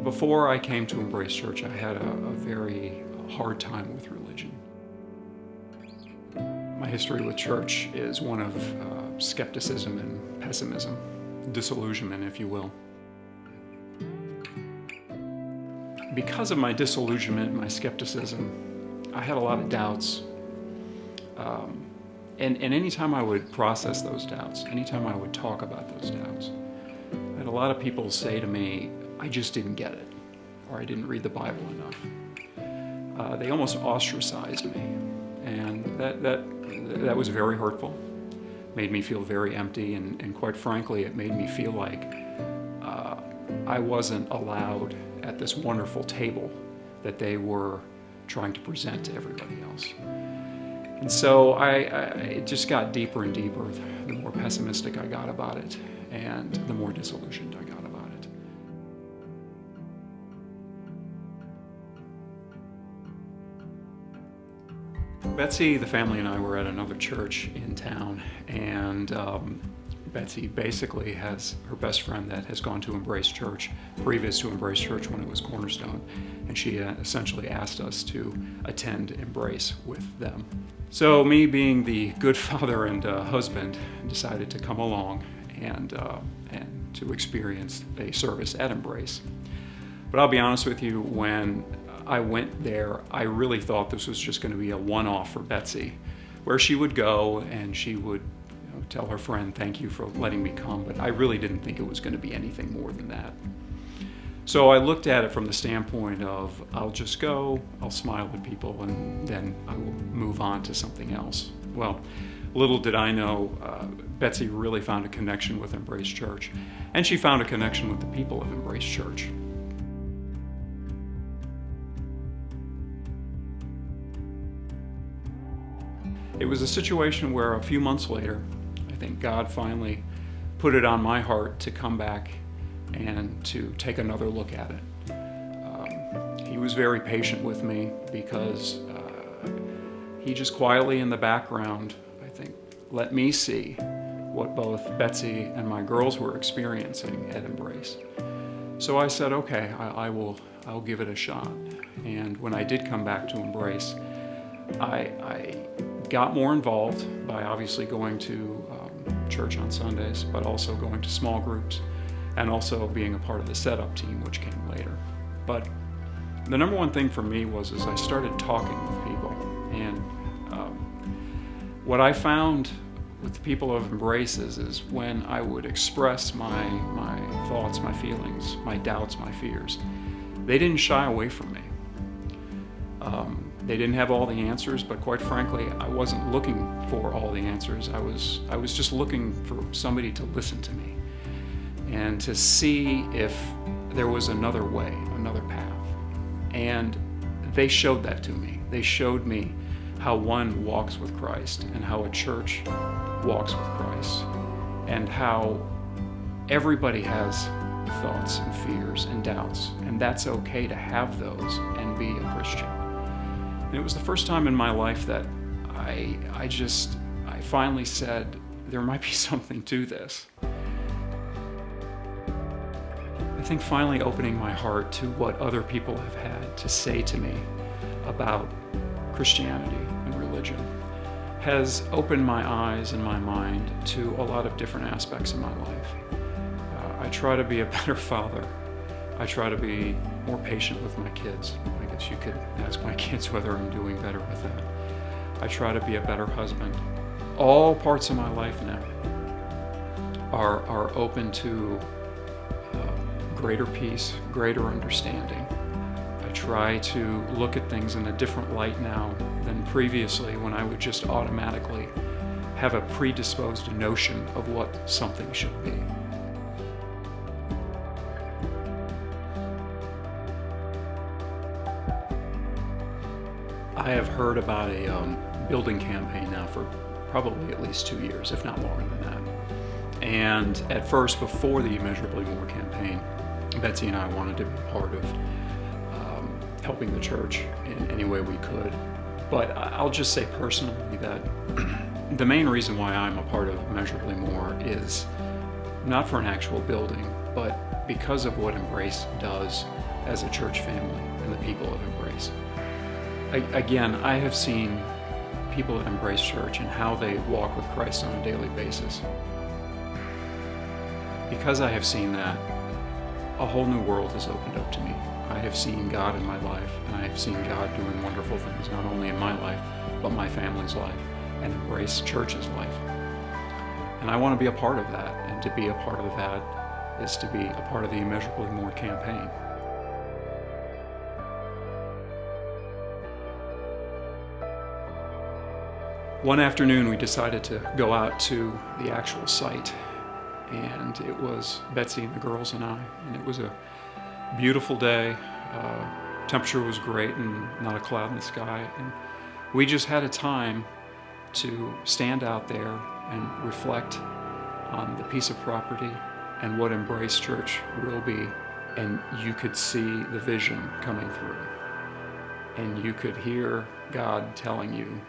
Before I came to Embrace Church, I had a very hard time with religion. My history with church is one of skepticism and pessimism, disillusionment, if you will. Because of my disillusionment, my skepticism, I had a lot of doubts. And anytime I would process those doubts, anytime I would talk about those doubts, I had a lot of people say to me, I just didn't get it, or I didn't read the Bible enough. They almost ostracized me, and that was very hurtful. Made me feel very empty, and quite frankly, it made me feel like I wasn't allowed at this wonderful table that they were trying to present to everybody else. And so it just got deeper and deeper the more pessimistic I got about it, and the more disillusioned I got about it. Betsy, the family, and I were at another church in town, and Betsy basically has her best friend that has gone to Embrace Church, previous to Embrace Church when it was Cornerstone, and she essentially asked us to attend Embrace with them. So me, being the good father and husband, decided to come along and to experience a service at Embrace. But I'll be honest with you, when I went there, I really thought this was just going to be a one-off for Betsy, where she would go and she would tell her friend, thank you for letting me come, but I really didn't think it was going to be anything more than that. So I looked at it from the standpoint of, I'll just go, I'll smile at people, and then I will move on to something else. Well, little did I know, Betsy really found a connection with Embrace Church, and she found a connection with the people of Embrace Church. It was a situation where a few months later, I think God finally put it on my heart to come back and to take another look at it. He was very patient with me because he just quietly in the background, I think, let me see what both Betsy and my girls were experiencing at Embrace. So I said, okay, I'll give it a shot. And when I did come back to Embrace, I got more involved by obviously going to church on Sundays, but also going to small groups, and also being a part of the setup team, which came later. But the number one thing for me was as I started talking with people, and what I found with the people of Embrace is when I would express my thoughts, my feelings, my doubts, my fears, they didn't shy away from me. They didn't have all the answers, but quite frankly, I wasn't looking for all the answers. I was just looking for somebody to listen to me and to see if there was another way, another path. And they showed that to me. They showed me how one walks with Christ and how a church walks with Christ, and how everybody has thoughts and fears and doubts, and that's okay to have those and be a Christian. And it was the first time in my life that I finally said, there might be something to this. I think finally opening my heart to what other people have had to say to me about Christianity and religion has opened my eyes and my mind to a lot of different aspects of my life. I try to be a better father. I try to be more patient with my kids. I guess you could ask my kids whether I'm doing better with that. I try to be a better husband. All parts of my life now are open to greater peace, greater understanding. I try to look at things in a different light now than previously, when I would just automatically have a predisposed notion of what something should be. I have heard about a building campaign now for probably at least 2 years, if not longer than that. And at first, before the Immeasurably More campaign, Betsy and I wanted to be part of helping the church in any way we could. But I'll just say personally that the main reason why I'm a part of Immeasurably More is not for an actual building, but because of what Embrace does as a church family and the people of Embrace. Again, I have seen people at Embrace Church and how they walk with Christ on a daily basis. Because I have seen that, a whole new world has opened up to me. I have seen God in my life, and I have seen God doing wonderful things, not only in my life, but my family's life, and Embrace Church's life. And I want to be a part of that, and to be a part of that is to be a part of the Immeasurably More campaign. One afternoon, we decided to go out to the actual site, and it was Betsy and the girls and I, and it was a beautiful day. Temperature was great and not a cloud in the sky, and we just had a time to stand out there and reflect on the piece of property and what Embrace Church will be. And you could see the vision coming through, and you could hear God telling you,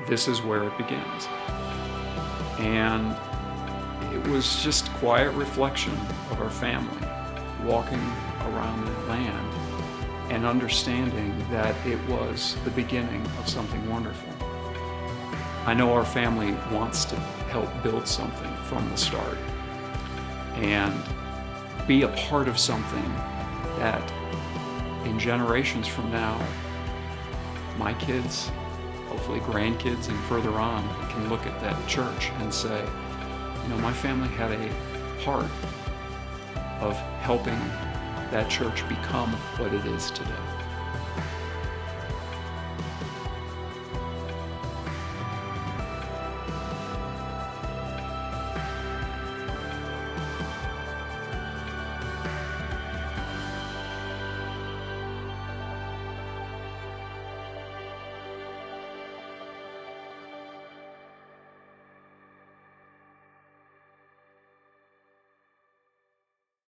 this is where it begins. And it was just quiet reflection of our family walking around the land and understanding that it was the beginning of something wonderful. I know our family wants to help build something from the start and be a part of something that in generations from now, my kids, hopefully grandkids and further on, can look at that church and say, you know, my family had a part of helping that church become what it is today.